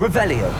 Revelio.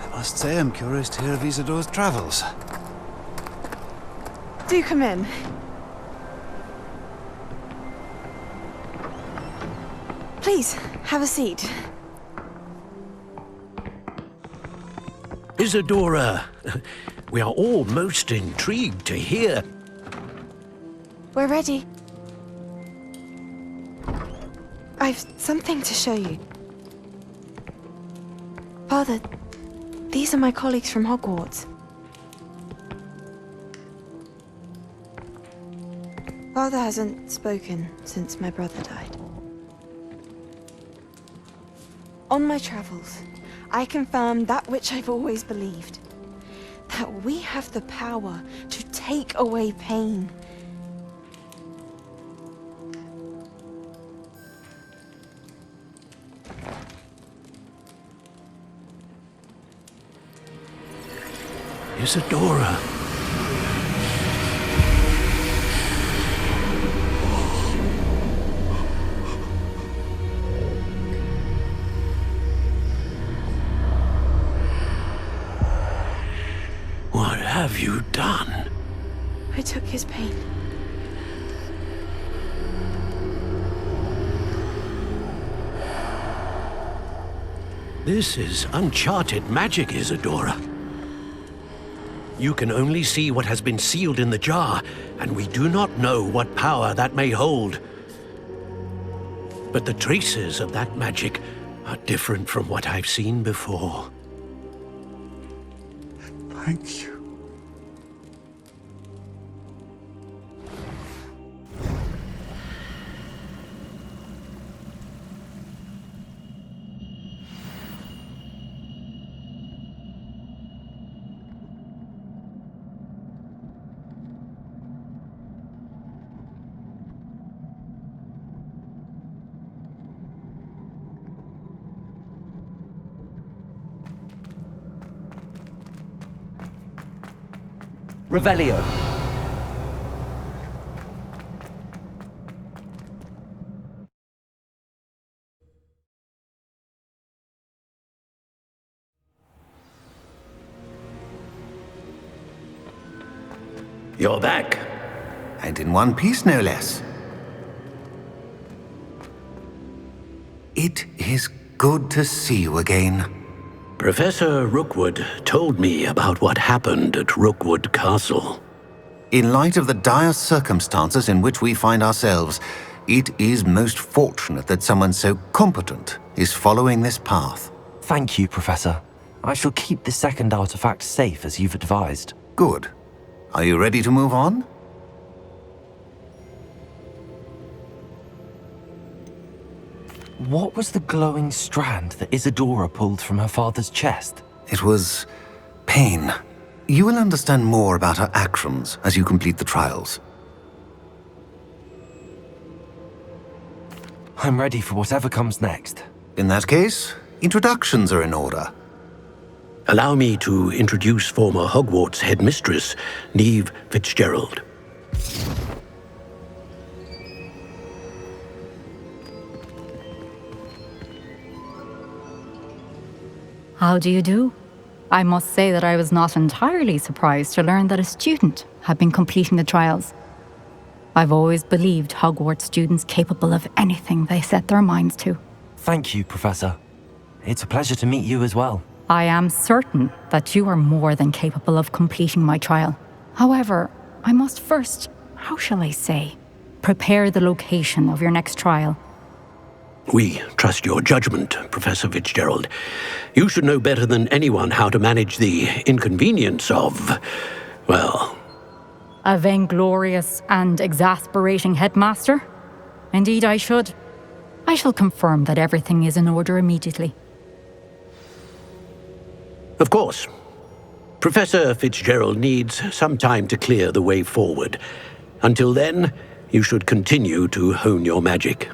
I must say I'm curious to hear of Isadore's travels. Do come in. Please, have a seat. Isadora, we are all most intrigued to hear. We're ready. I've something to show you. Father, these are my colleagues from Hogwarts. Father hasn't spoken since my brother died. On my travels, I confirmed that which I've always believed. That we have the power to take away pain. Isadora. What have you done? I took his pain. This is uncharted magic, Isadora. You can only see what has been sealed in the jar, and we do not know what power that may hold. But the traces of that magic are different from what I've seen before. Thank you. Revelio. You're back. And in one piece, no less. It is good to see you again. Professor Rookwood told me about what happened at Rookwood Castle. In light of the dire circumstances in which we find ourselves, it is most fortunate that someone so competent is following this path. Thank you, Professor. I shall keep the second artifact safe as you've advised. Good. Are you ready to move on? What was the glowing strand that Isadora pulled from her father's chest? It was pain. You will understand more about her actions as you complete the trials. I'm ready for whatever comes next. In that case, introductions are in order. Allow me to introduce former Hogwarts headmistress, Neve Fitzgerald. How do you do? I must say that I was not entirely surprised to learn that a student had been completing the trials. I've always believed Hogwarts students capable of anything they set their minds to. Thank you, Professor. It's a pleasure to meet you as well. I am certain that you are more than capable of completing my trial. However, I must first, how shall I say, prepare the location of your next trial. We trust your judgment, Professor Fitzgerald. You should know better than anyone how to manage the inconvenience of, well... A vainglorious and exasperating headmaster? Indeed I should. I shall confirm that everything is in order immediately. Of course. Professor Fitzgerald needs some time to clear the way forward. Until then, you should continue to hone your magic.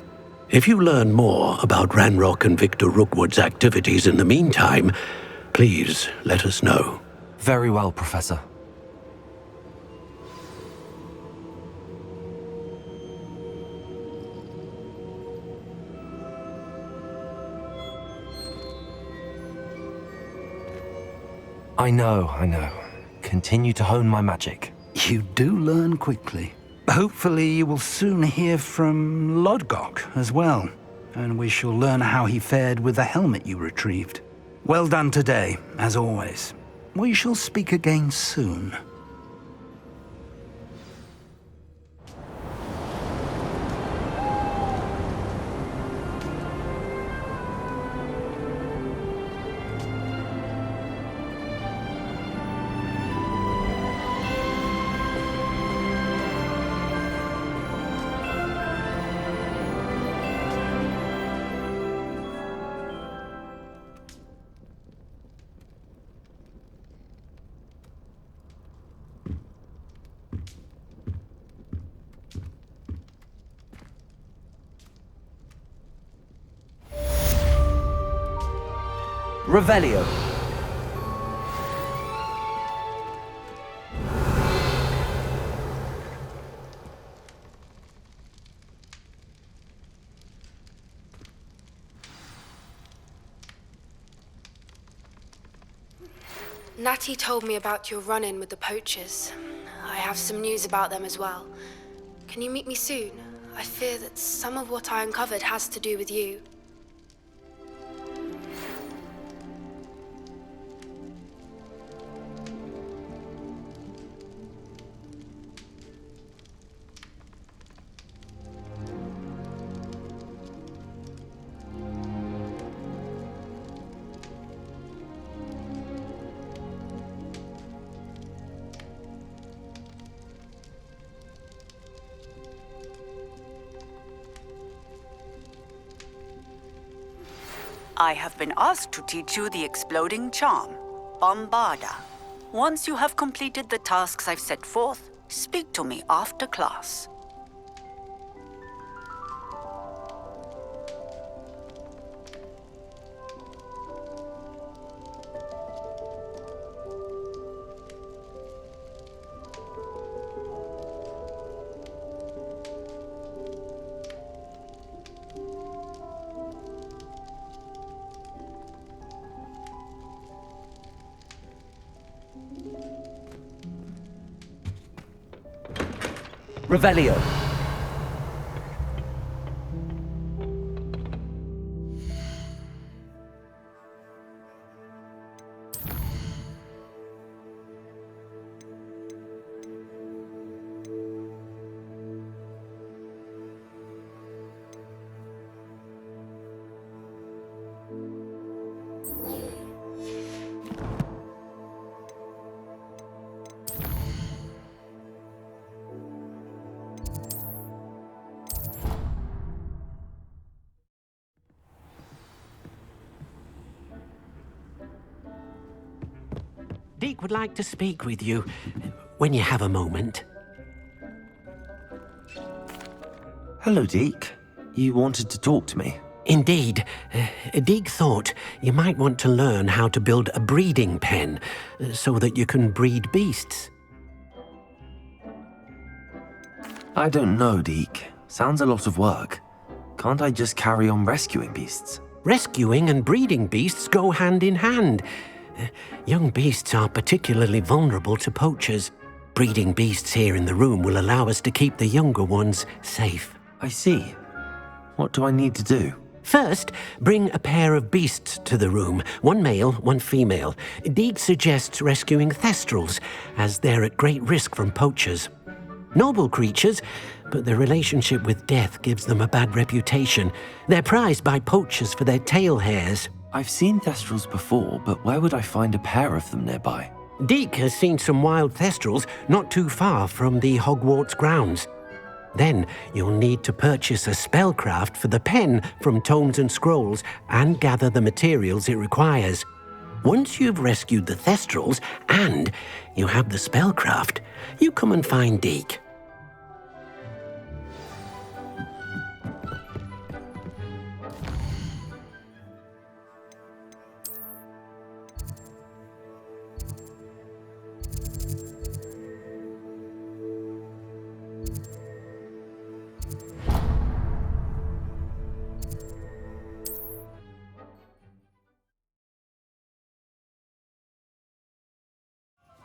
If you learn more about Ranrock and Victor Rookwood's activities in the meantime, please let us know. Very well, Professor. I know. Continue to hone my magic. You do learn quickly. Hopefully you will soon hear from Lodgok as well, and we shall learn how he fared with the helmet you retrieved. Well done today, as always. We shall speak again soon. Revelio. Natty told me about your run-in with the poachers. I have some news about them as well. Can you meet me soon? I fear that some of what I uncovered has to do with you. I have been asked to teach you the exploding charm, Bombarda. Once you have completed the tasks I've set forth, speak to me after class. Revelio. Deke would like to speak with you when you have a moment. Hello, Deke. You wanted to talk to me? Indeed. Deke thought you might want to learn how to build a breeding pen so that you can breed beasts. I don't know, Deke. Sounds a lot of work. Can't I just carry on rescuing beasts? Rescuing and breeding beasts go hand in hand. Young beasts are particularly vulnerable to poachers. Breeding beasts here in the room will allow us to keep the younger ones safe. I see. What do I need to do? First, bring a pair of beasts to the room. One male, one female. Deke suggests rescuing thestrals, as they're at great risk from poachers. Noble creatures, but their relationship with death gives them a bad reputation. They're prized by poachers for their tail hairs. I've seen Thestrals before, but where would I find a pair of them nearby? Deke has seen some wild Thestrals not too far from the Hogwarts grounds. Then you'll need to purchase a spellcraft for the pen from Tomes and Scrolls and gather the materials it requires. Once you've rescued the Thestrals and you have the spellcraft, you come and find Deke.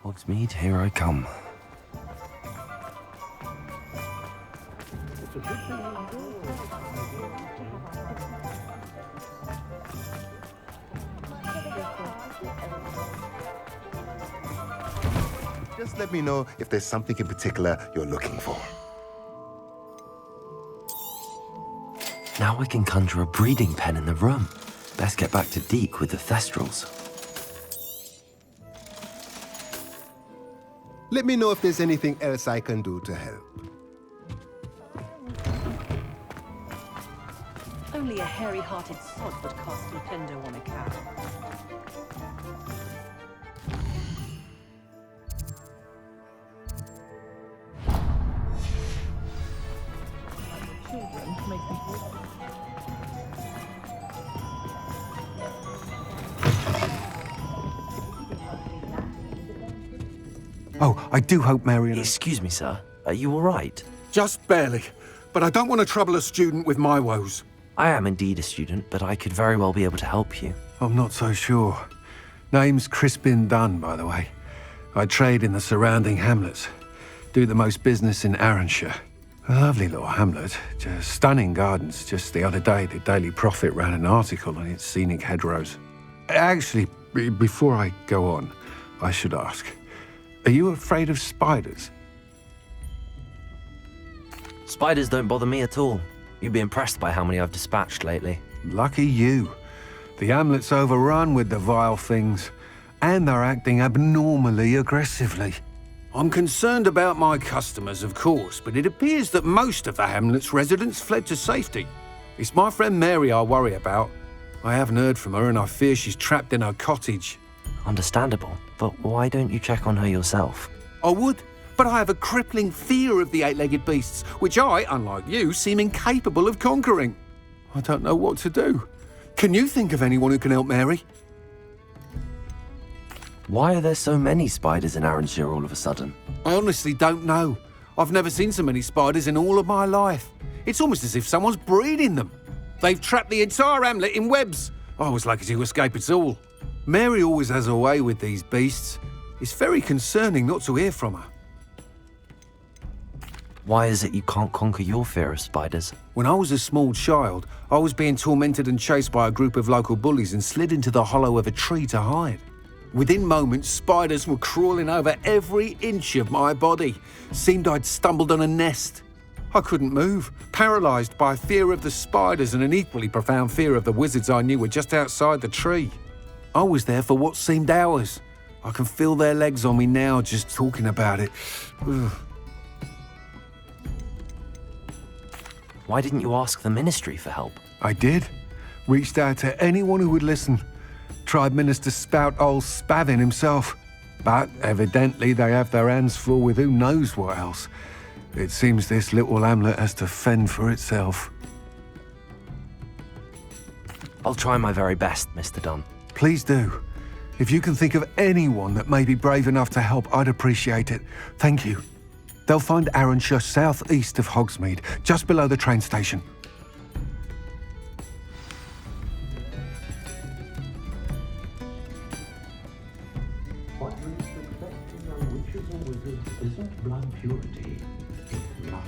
Hogsmeade, here I come. Just let me know if there's something in particular you're looking for. Now I can conjure a breeding pen in the room. Best get back to Deke with the Thestrals. Let me know if there's anything else I can do to help. Only a hairy-hearted sod would cast Nintendo on a cat. Children make people... Oh, I do hope Mary and... Excuse me, sir. Are you all right? Just barely. But I don't want to trouble a student with my woes. I am indeed a student, but I could very well be able to help you. I'm not so sure. Name's Crispin Dunn, by the way. I trade in the surrounding hamlets. Do the most business in Arranshire. A lovely little hamlet. Just stunning gardens. Just the other day, the Daily Prophet ran an article on its scenic hedgerows. Actually, before I go on, I should ask. Are you afraid of spiders? Spiders don't bother me at all. You'd be impressed by how many I've dispatched lately. Lucky you. The hamlet's overrun with the vile things, and they're acting abnormally aggressively. I'm concerned about my customers, of course, but it appears that most of the hamlet's residents fled to safety. It's my friend Mary I worry about. I haven't heard from her, and I fear she's trapped in her cottage. Understandable, but why don't you check on her yourself? I would, but I have a crippling fear of the eight-legged beasts, which I, unlike you, seem incapable of conquering. I don't know what to do. Can you think of anyone who can help Mary? Why are there so many spiders in Arranshire all of a sudden? I honestly don't know. I've never seen so many spiders in all of my life. It's almost as if someone's breeding them. They've trapped the entire hamlet in webs. I was lucky to escape it all. Mary always has a way with these beasts. It's very concerning not to hear from her. Why is it you can't conquer your fear of spiders? When I was a small child, I was being tormented and chased by a group of local bullies and slid into the hollow of a tree to hide. Within moments, spiders were crawling over every inch of my body. Seemed I'd stumbled on a nest. I couldn't move, paralysed by fear of the spiders and an equally profound fear of the wizards I knew were just outside the tree. I was there for what seemed hours. I can feel their legs on me now just talking about it. Ugh. Why didn't you ask the ministry for help? I did. Reached out to anyone who would listen. Tried Minister Spout old Spavin himself. But evidently they have their hands full with who knows what else. It seems this little hamlet has to fend for itself. I'll try my very best, Mr. Dunn. Please do. If you can think of anyone that may be brave enough to help, I'd appreciate it. Thank you. They'll find Arranshire southeast of Hogsmeade, just below the train station. What we expect in our witches and wizards isn't blood purity, it's love.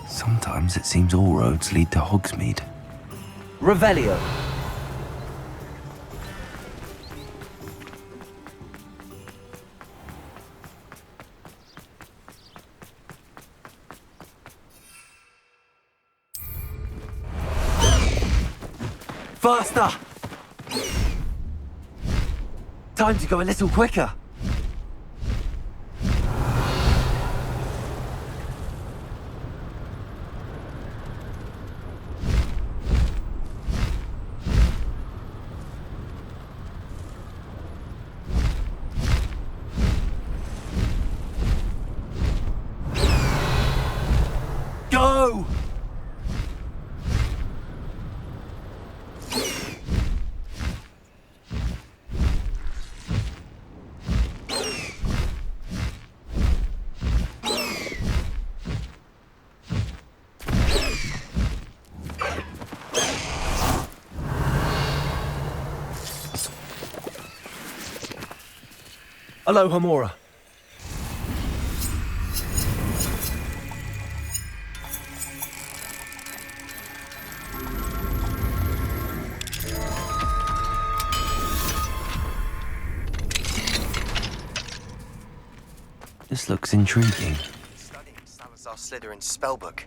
Sometimes it seems all roads lead to Hogsmeade. Revelio. Faster! Time to go a little quicker. Go! Aloha Mora. This looks intriguing. Studying Salazar Slytherin's spellbook.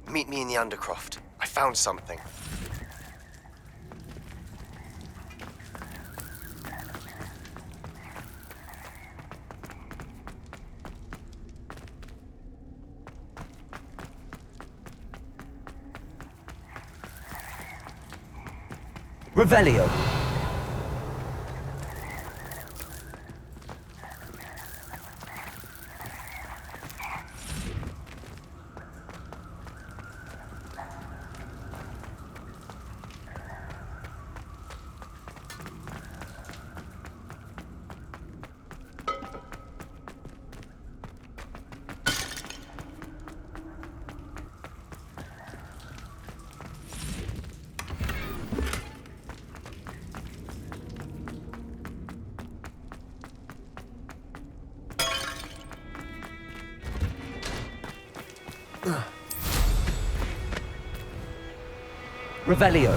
Meet me in the Undercroft. I found something. Revelio. Revelio.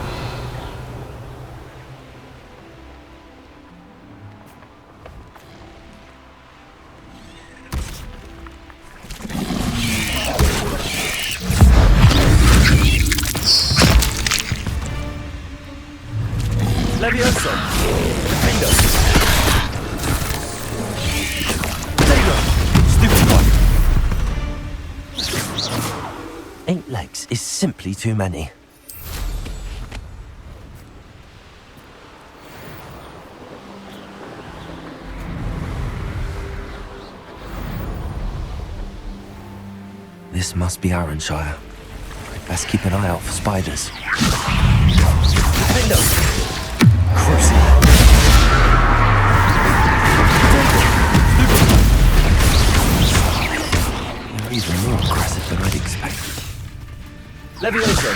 Levioso. Defendo. Potato. Stupid one. 8 legs is simply too many. This must be Arranshire. Best keep an eye out for spiders. Defendo. Cruising. They're even more aggressive than I'd expected. Levioso.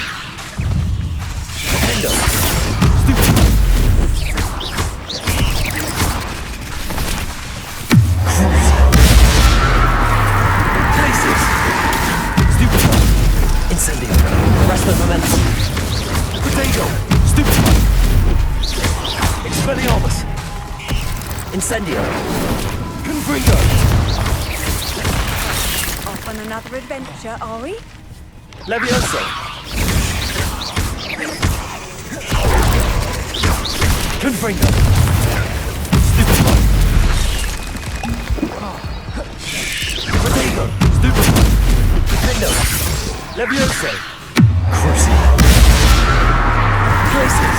Defendo. Places. Stupid one. Incendio. Arresto momentum. Potato. Stupid one. Expelliarmus. Incendio. Confringo. Off on another adventure, are we? Levioso. Confringo. Stupid one. Potato. Stupid one. Defendo. Levioso. Cruising. Places.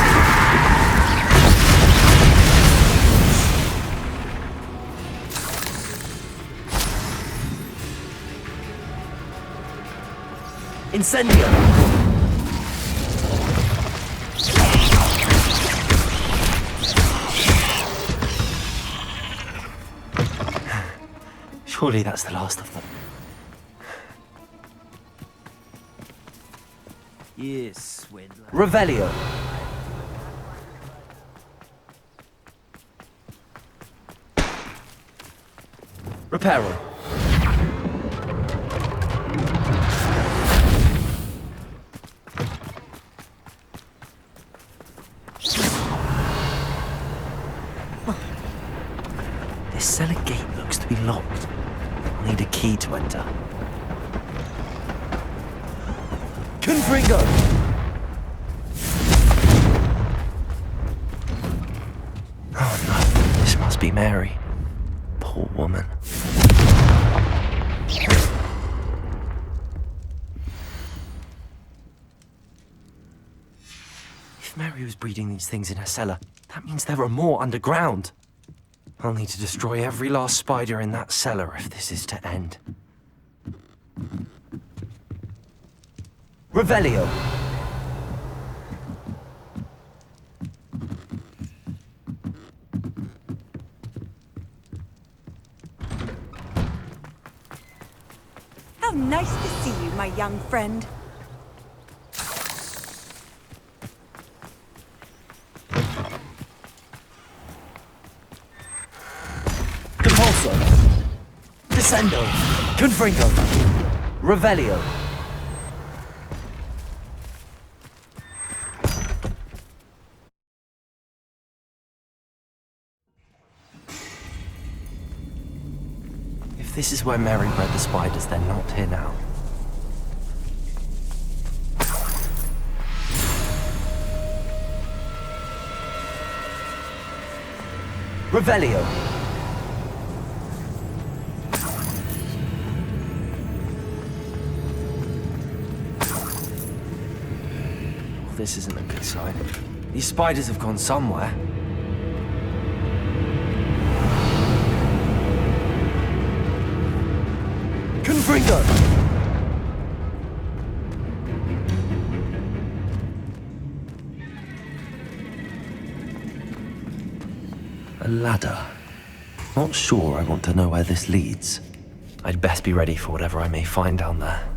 Incendio. Surely that's the last of them. Yes, swindler. Revelio. Reparo. cellar gate looks to be locked. I'll need a key to enter. Confringo! Oh no, this must be Mary. Poor woman. If Mary was breeding these things in her cellar, that means there are more underground. I'll need to destroy every last spider in that cellar if this is to end. Revelio! How nice to see you, my young friend. Depulso! Descendo! Confringo! Revelio! If this is where Mary bred the spiders, they're not here now. Revelio! Well, this isn't a good sign. These spiders have gone somewhere. Confringo! A ladder. Not sure I want to know where this leads. I'd best be ready for whatever I may find down there.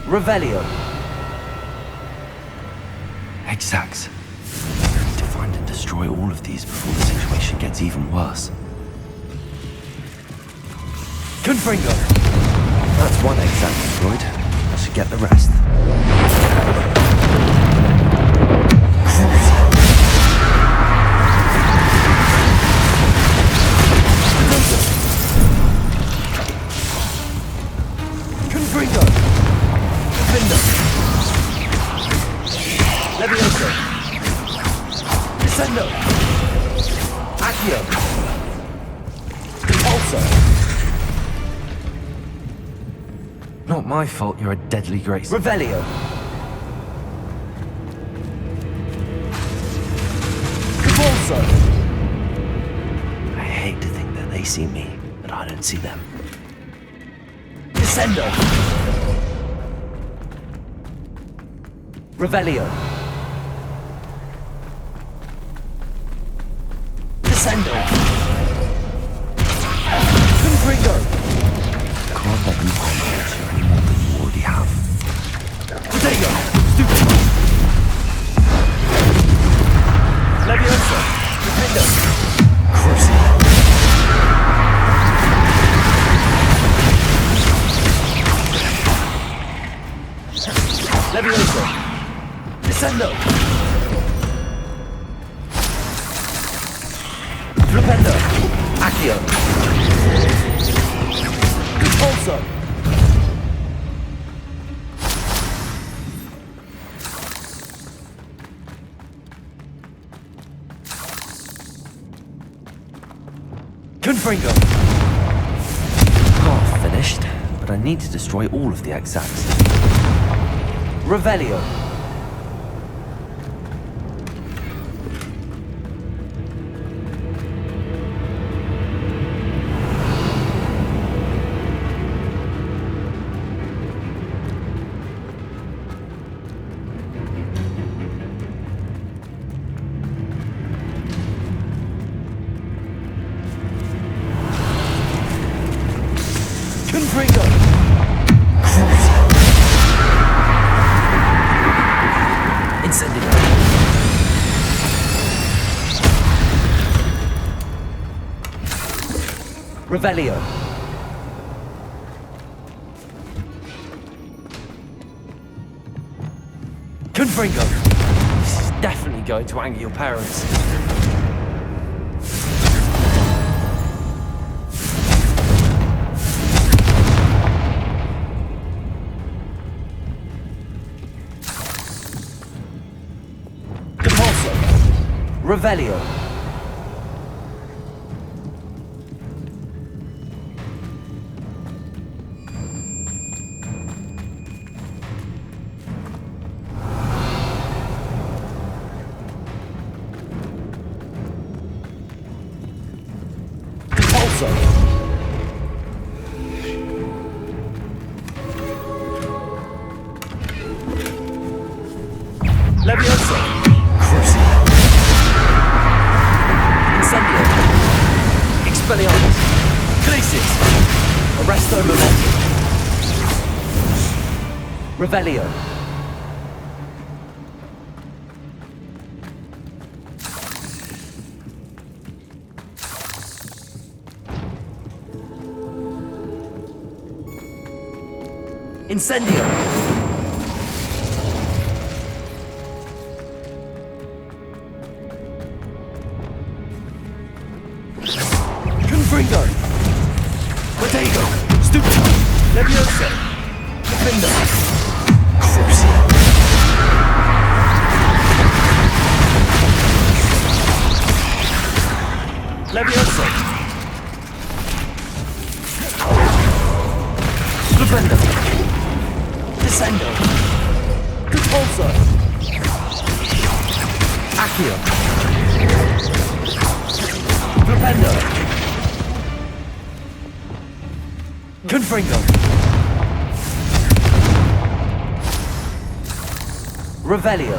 Revelio! Exacts. I need to find and destroy all of these before the situation gets even worse. Confringo! That's one exact destroyed. I should get the rest. Confringo! Defendo! Levioso! Descendo! Accio! Depulso! Not my fault you're a deadly grace. Revelio! Depulso! I hate to think that they see me, but I don't see them. Descendo! Revelio! Descendo! Confringo! Can't let you harm you any more than you already have. Protego! Stupid! Levioso! Defendo! Cruci! Levioso! Descendo! Flipendo! Accio! Depulso! Confringo! Half finished, but I need to destroy all of the exacts. Revelio! Confringo! Incendio! Revelio! Confringo! This is definitely going to anger your parents. Compulso. Revelio. Compulso. Levioso. Crucio. Incendio. Expelliarmus. Glacis. Arresto Momentum. Revelio. Incendio. Confringo. Protego. Stupido. Levioso. Defender. Crucio. Levioso. Defender. Descendo. Compulso. Accio. Flipendo. Confringo. Revelio.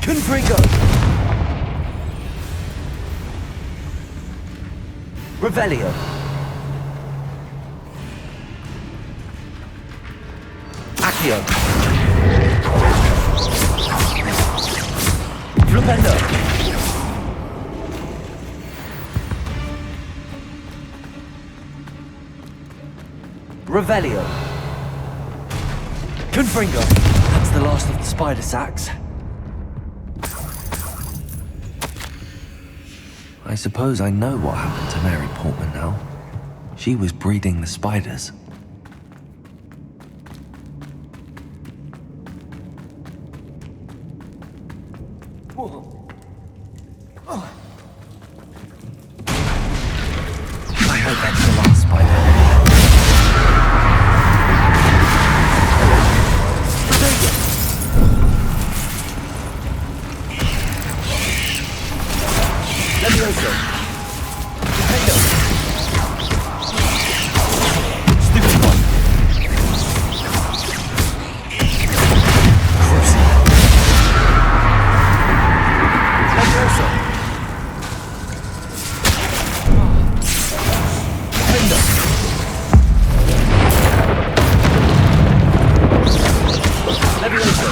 Confringo. Revelio. Accio. Flipendo. Revelio. Confringo. That's the last of the spider sacks. I suppose I know what happened to Mary Portman now. She was breeding the spiders. I hope that's the last spider. Levioso. Defendo. Stupid one. Crucio. Levioso. Defendo. Levioso.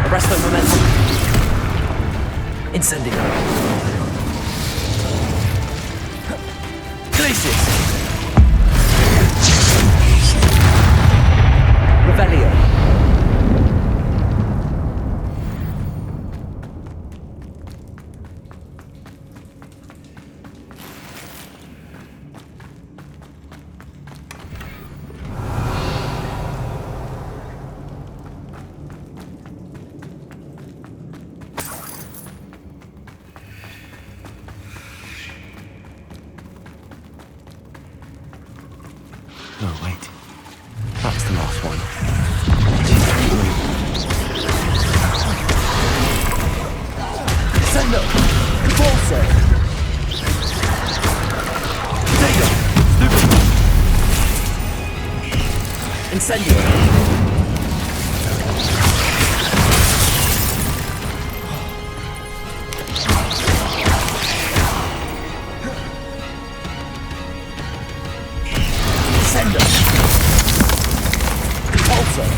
Arresto Momentum. Incendio. Glacis. Revelio. No, wait. That's the last one. Descendo. Compulso. Protego. Stupid. Incendio. Sender. Repulsor.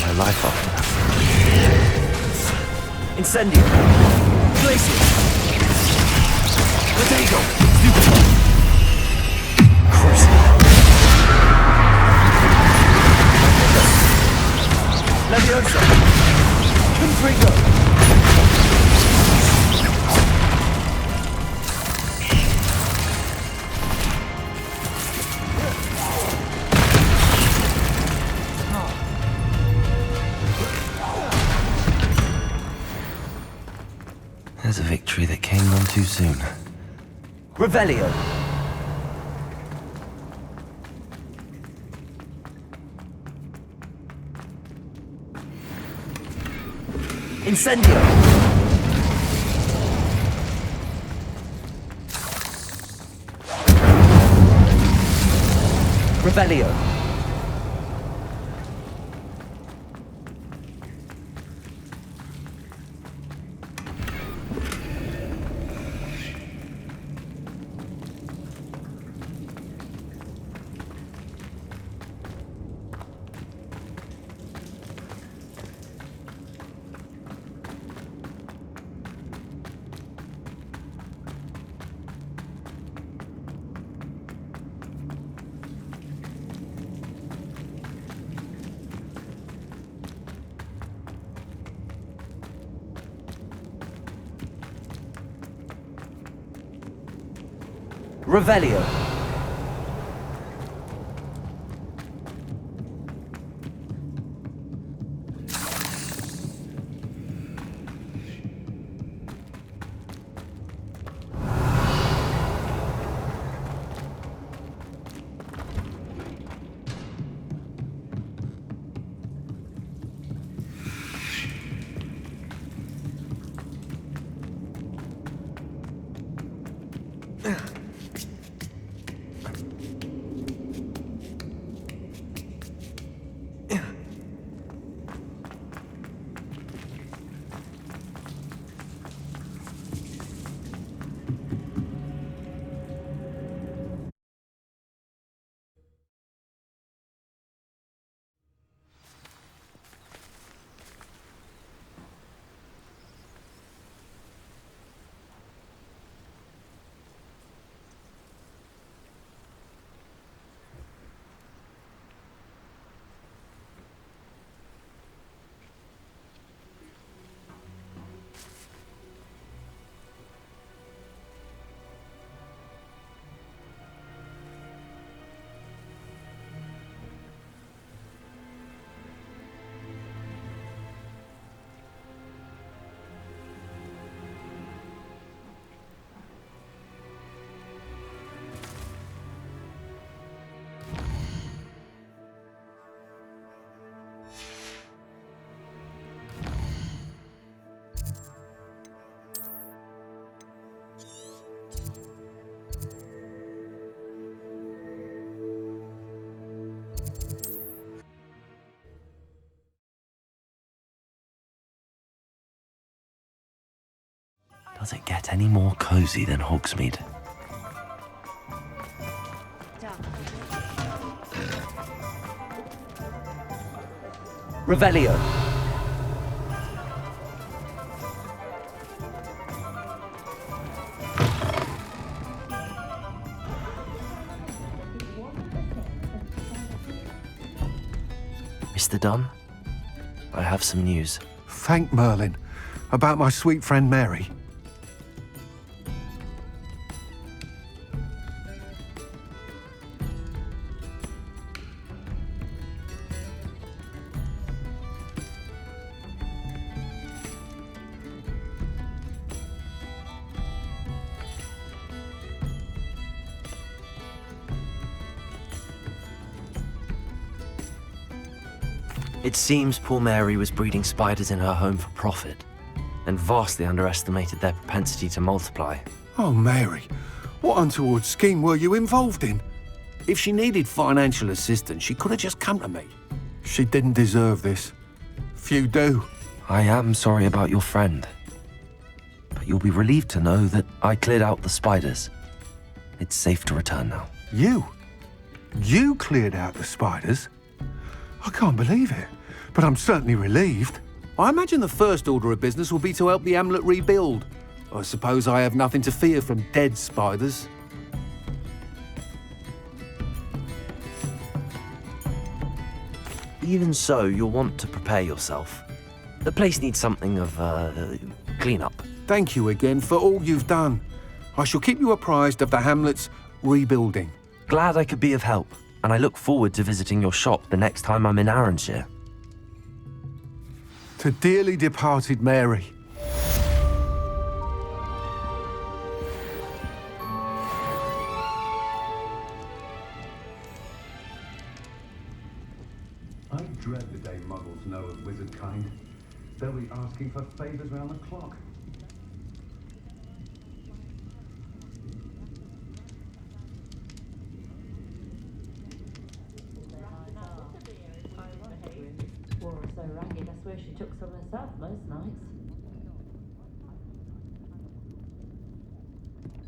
My life after that. Incendio. Glacier. Potato. Stupefy. Crucible. Leviosa. Confringo. There's a victory that came none too soon. Revelio. Incendio. Revelio. Revelio. Does it get any more cozy than Hogsmeade? Revelio. Mr. Dunn, I have some news. Thank Merlin. About my sweet friend Mary. It seems poor Mary was breeding spiders in her home for profit, and vastly underestimated their propensity to multiply. Oh, Mary, what untoward scheme were you involved in? If she needed financial assistance, she could have just come to me. She didn't deserve this. Few do. I am sorry about your friend, but you'll be relieved to know that I cleared out the spiders. It's safe to return now. You? You cleared out the spiders? I can't believe it, but I'm certainly relieved. I imagine the first order of business will be to help the amulet rebuild. I suppose I have nothing to fear from dead spiders. Even so, you'll want to prepare yourself. The place needs something of clean-up. Thank you again for all you've done. I shall keep you apprised of the hamlet's rebuilding. Glad I could be of help, and I look forward to visiting your shop the next time I'm in Arranshire. To dearly departed Mary. I dread the day muggles know of wizard kind. They'll be asking for favors round the clock. Wore her so ragged, I swear she took some herself most nights.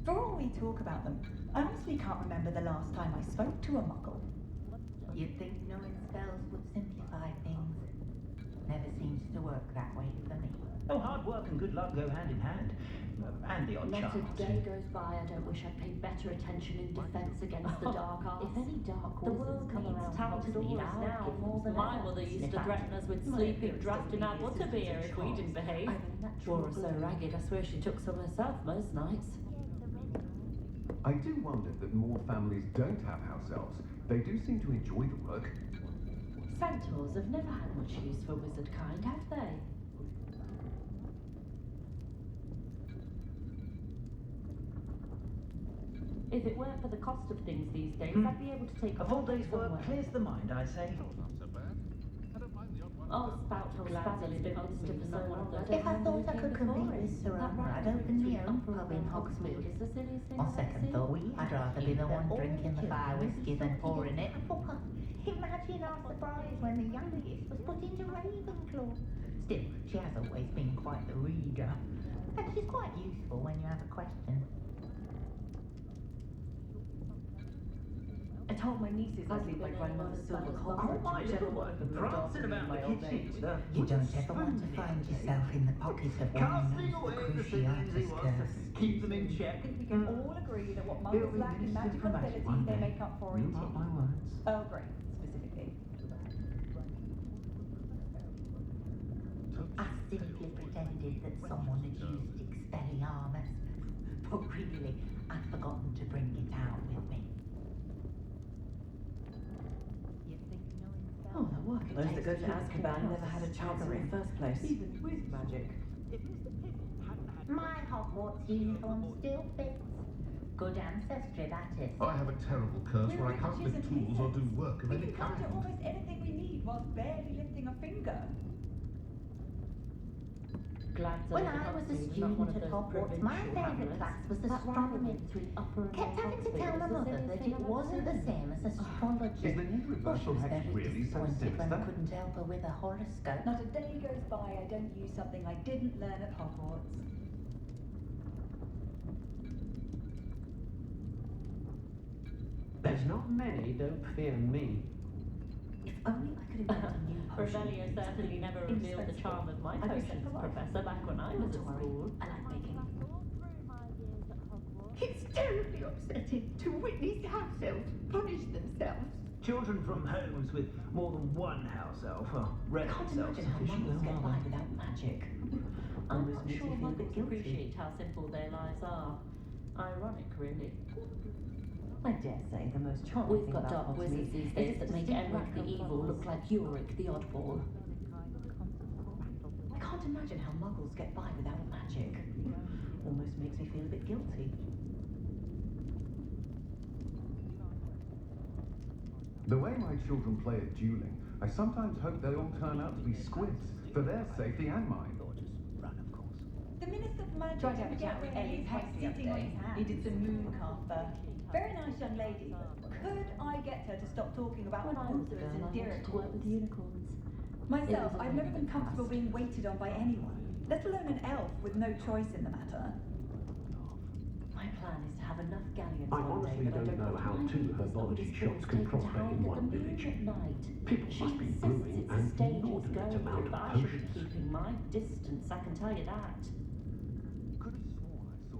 For all we talk about them, I honestly can't remember the last time I spoke to a muggle. You'd think knowing spells would simplify things. Never seems to work that way for me. Oh, hard work and good luck go hand in hand. And the odd Not chance. a day goes by I don't wish I'd paid better attention in defence against the dark arts. If any dark The wizards world come needs around talented Hogsmeade, auras I'll now give more them than my ever. mother used In to fact, threaten us with my sleeping appearance draft in our doesn't mean butterbeer it's if we didn't behave. I'm a natural Wore her so born. ragged I swear she took some herself most nights. I do wonder that more families don't have house elves. They do seem to enjoy the work. Centaurs have never had much use for wizard kind, have they? If it weren't for the cost of things these days, I'd be able to take A full day's work somewhere. clears the mind, I say. Oh, spout her lads, I've been Hogsmeade for so long. If I thought I could compete with Sir Arthur, I'd open my own pub in Hogsmeade. On second thought, I'd rather be the one drinking the fire whiskey than pouring it. Imagine our surprise when the youngest was put into Ravenclaw. Still, she has always been quite the reader. And she's quite useful when you have a question. I told my nieces I'd leave my grandmother's silver cauldron. Oh, my little one, prancing about the kitchen with her. You don't ever want to find yourself in the pocket of one Casting of away the the things Cruciatus he was curse. to keep them in check. We can all agree that what muggles lack in magical abilities, they make up for in tea. Oh, great, specifically. I simply pretended that someone had used Expelliarmus. But really, I'd forgotten to bring it out with me. Oh, no work. Those that go to Azkaban never had a chance in the first place. Even with magic. My Hogwarts uniform still fits. Good ancestry, that is. I have a terrible curse where I can't lift tools or do work of any We can do kind. almost anything we need whilst barely lifting a finger. Glad to When live in I was a Hogsmeade, not one student of at those Hogwarts, my provincial favourite hamlets. class was That astronomy. rivalry between Upper and Kept Lower having to Hogsmeade tell my was the mother silliest that thing it I've wasn't ever the heard. same as astrology. Is the Well, she universal was hex very really so disappointed when I sinister? couldn't help her with a horoscope. Not a day goes by I don't use something I didn't learn at Hogwarts. There's not many, don't fear me. If only I could invent a new potion. Revelio certainly never revealed the charm of my potions, Professor, back when I was at school. I like making. It's terribly upsetting to witness house elves punish themselves. Children from homes with more than one house elf are I rarely can't imagine how self-sufficient. muggles get by without magic. I'm Almost not makes sure me feel a bit muggles guilty. appreciate how simple their lives are. Ironic, really. I dare say the most charming We've thing got about dark Hogsmeade wizards these is days its that make distinct Emmerich lack the of evil bubbles. look like Yorick the oddball. I can't imagine how muggles get by without magic. Almost makes me feel a bit guilty. The way my children play at dueling, I sometimes hope they all turn out to be squibs, for their safety and mine. The Minister for Magic Tried to have a didn't chat get with rid of Ellie his head Peggs the other sitting on day. his hand. He did some mooncarver. Very nice young lady. Could I get her to stop talking about When I was a Hoopers girl, and I wanted to work Diricles? with unicorns. Myself, It was a I've never been moment comfortable past. being waited on by anyone, let alone an elf with no choice in the matter. My plan is to to have enough galleons I one day, honestly but I don't know how two herbology shops can prospect in one village. People must be brewing an inordinate amount of I should be potions. keeping my distance, I can tell you that.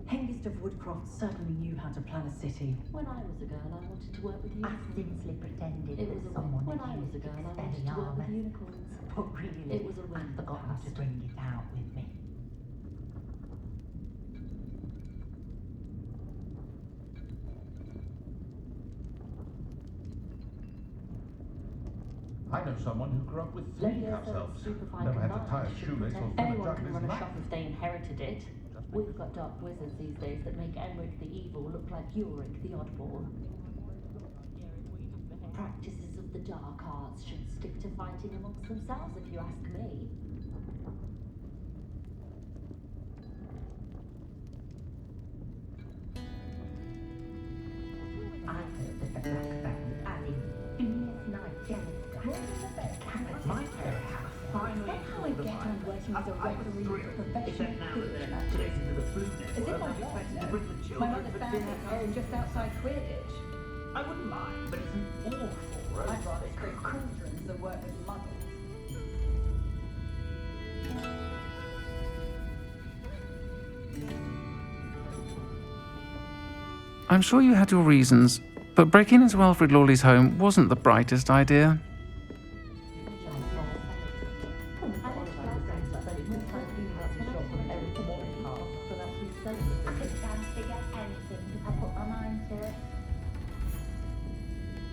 Hengist of Woodcroft certainly knew how to plan a city. When I was a girl, I wanted to work with I unicorns. simply pretended It that was a someone when had I was a used girl, I extended wanted to work with armour. unicorns. But really, It was a whim I've of the forgotten to past. bring it out with me. I know someone who grew up with 3 house elves. Never had to tie a shoelace or fill a Anyone jug can in run his a life. shop if they inherited it. We've got dark wizards these days that make Emmerich the Evil look like Yorick the Oddball. Practices of the dark arts should stick to fighting amongst themselves, if you ask me. I heard that the Black Band added Phineas Knight my parents finally how I get on working as a referee for professional Quidditch matches. As if I don't. My mother found her home just outside Quidditch. I wouldn't mind, but it's an awful road. I'd rather scrape cauldrons than work with muggles. I'm sure you had your reasons, but breaking into Alfred Lawley's home wasn't the brightest idea.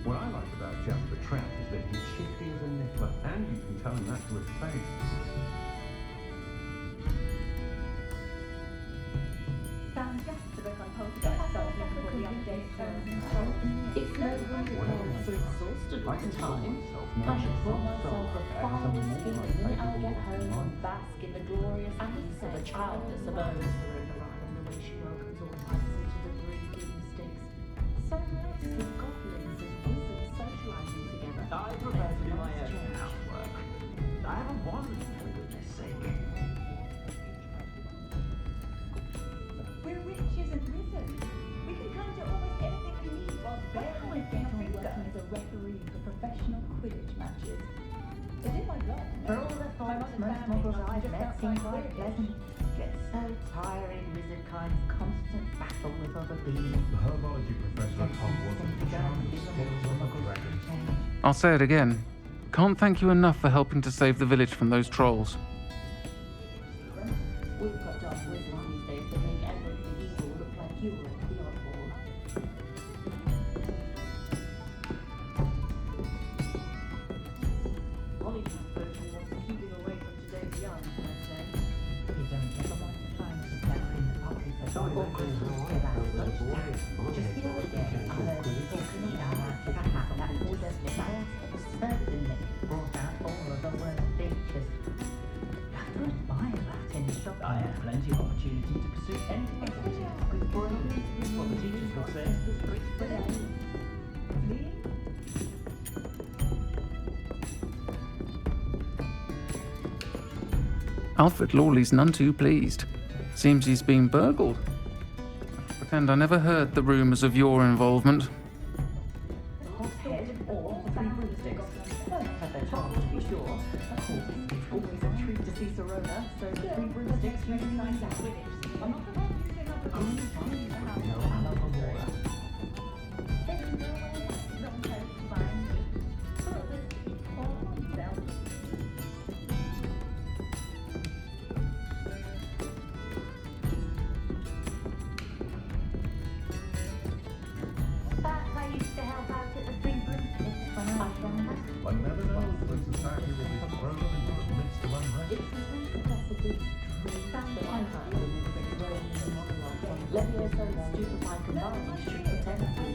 What I like about Jasper Trout is that he's shifty as a niffler, and you can tell him that to his face. Found Jasper on poltergeist stuff before the other day. It's no wonder parents are exhausted all the time. I should pour myself a fine whiskey the minute I get home and bask in the glorious peace of a childless abode. The way she welcomes all types into the 3 broomsticks. So nice with goblins and wizards socializing together. I prefer to do my own housework. I haven't wandered, for goodness sake. We're witches and wizards. We can conjure almost anything we need while barely getting a finger. Working as a referee for professional Quidditch matches. As if I don't. For all the faults most muggles I've met seem quite pleasant. Get so tiring, wizard kind's constant battle with other beings. The herbology professor at Hogwarts is the charming skills on the dragons. I'll say it again. Can't thank you enough for helping to save the village from those trolls. We've got dark wizards these days that make Emmerich the Evil look like Yorick the Oddball. Ollie personally wants to keep it away from today's young, I'd say. You don't get a lot of time to play in the pocket at all. Just the other day, I heard you talking about perhaps that would have certainly brought out all of the worst features. I have to admire that in shop. I had plenty of opportunity to pursue anything I wanted. With brilliant, what the teachers would say. Alfred Lawley's none too pleased. Seems he's been burgled. Pretend I never heard the rumours of your involvement. Head or the 3 broomsticks. Well, had their chance to be sure. Of course, it's always a treat to see Serona, so the 3 broomsticks usually signs out Quidditch. I'm not allowed using other I used to help out at the 3 broomsticks when I was younger. One never knows when society will be thrown into the midst of unrest. It's the Professor Big's true family. Levioso and stupefy combined should pretend to be